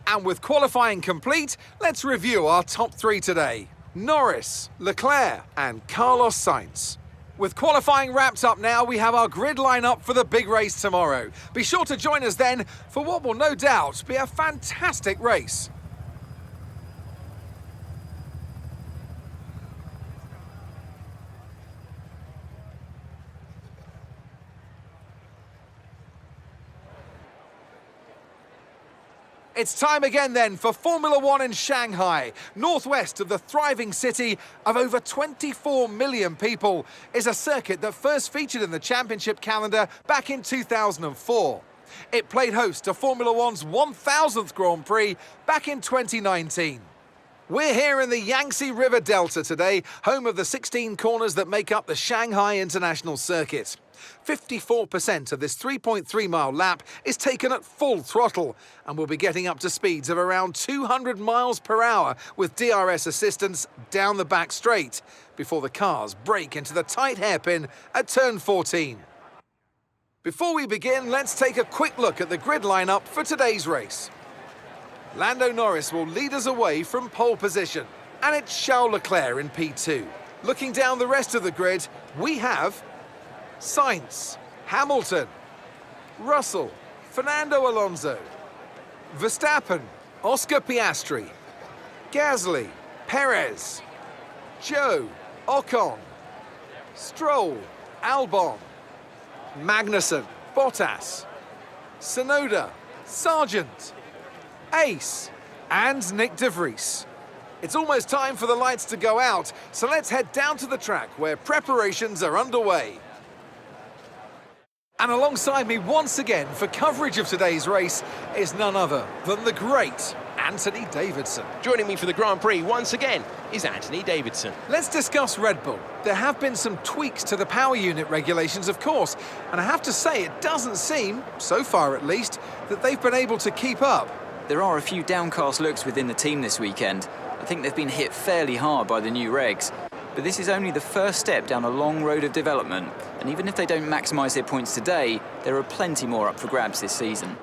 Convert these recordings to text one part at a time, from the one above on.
And with qualifying complete, let's review our top three today. Norris, Leclerc and Carlos Sainz. With qualifying wrapped up now, we have our grid lineup for the big race tomorrow. Be sure to join us then for what will no doubt be a fantastic race. It's time again then for Formula One in Shanghai. Northwest of the thriving city of over 24 million people is a circuit that first featured in the championship calendar back in 2004. It played host to Formula One's 1000th Grand Prix back in 2019. We're here in the Yangtze River Delta today, home of the 16 corners that make up the Shanghai International Circuit. 54% of this 3.3-mile lap is taken at full throttle, and we'll be getting up to speeds of around 200 miles per hour with DRS assistance down the back straight before the cars brake into the tight hairpin at turn 14. Before we begin, let's take a quick look at the grid lineup for today's race. Lando Norris will lead us away from pole position, and it's Charles Leclerc in P2. Looking down the rest of the grid, we have Sainz, Hamilton, Russell, Fernando Alonso, Verstappen, Oscar Piastri, Gasly, Perez, Zhou, Ocon, Stroll, Albon, Magnussen, Bottas, Tsunoda, Sargent, Ace, and Nick de Vries. It's almost time for the lights to go out, so let's head down to the track where preparations are underway. And alongside me once again for coverage of today's race is none other than the great Anthony Davidson. Joining me for the Grand Prix once again is Anthony Davidson. Let's discuss Red Bull. There have been some tweaks to the power unit regulations, of course, and I have to say it doesn't seem, so far at least, that they've been able to keep up. There are a few downcast looks within the team this weekend. I think they've been hit fairly hard by the new regs. But this is only the first step down a long road of development, and even if they don't maximise their points today, there are plenty more up for grabs this season.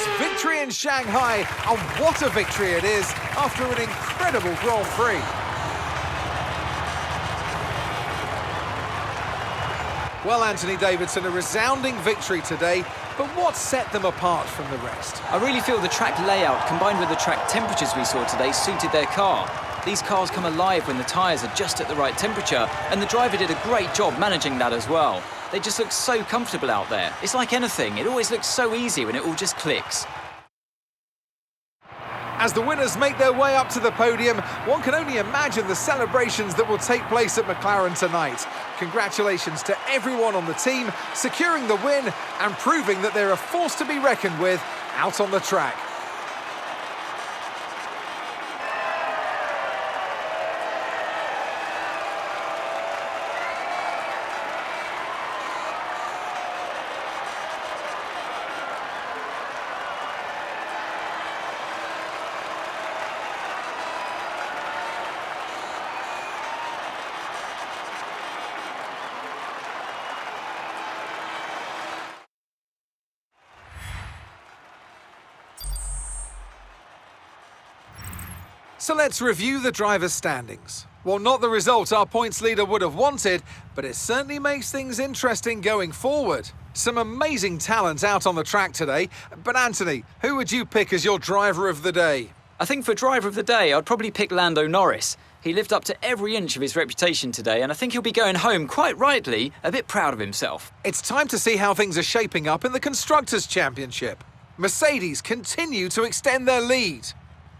It's victory in Shanghai, and what a victory it is after an incredible Grand Prix. Well, Anthony Davidson, a resounding victory today, but what set them apart from the rest? I really feel the track layout combined with the track temperatures we saw today suited their car. These cars come alive when the tyres are just at the right temperature, and the driver did a great job managing that as well. They just look so comfortable out there. It's like anything, it always looks so easy when it all just clicks. As the winners make their way up to the podium, one can only imagine the celebrations that will take place at McLaren tonight. Congratulations to everyone on the team, securing the win and proving that they're a force to be reckoned with out on the track. So let's review the drivers' standings. Well, not the result our points leader would have wanted, but it certainly makes things interesting going forward. Some amazing talent out on the track today. But Anthony, who would you pick as your driver of the day? I think for driver of the day, I'd probably pick Lando Norris. He lived up to every inch of his reputation today, and I think he'll be going home, quite rightly, a bit proud of himself. It's time to see how things are shaping up in the Constructors' Championship. Mercedes continue to extend their lead.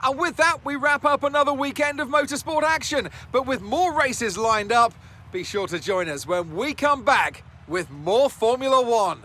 And with that, we wrap up another weekend of motorsport action. But with more races lined up, be sure to join us when we come back with more Formula One.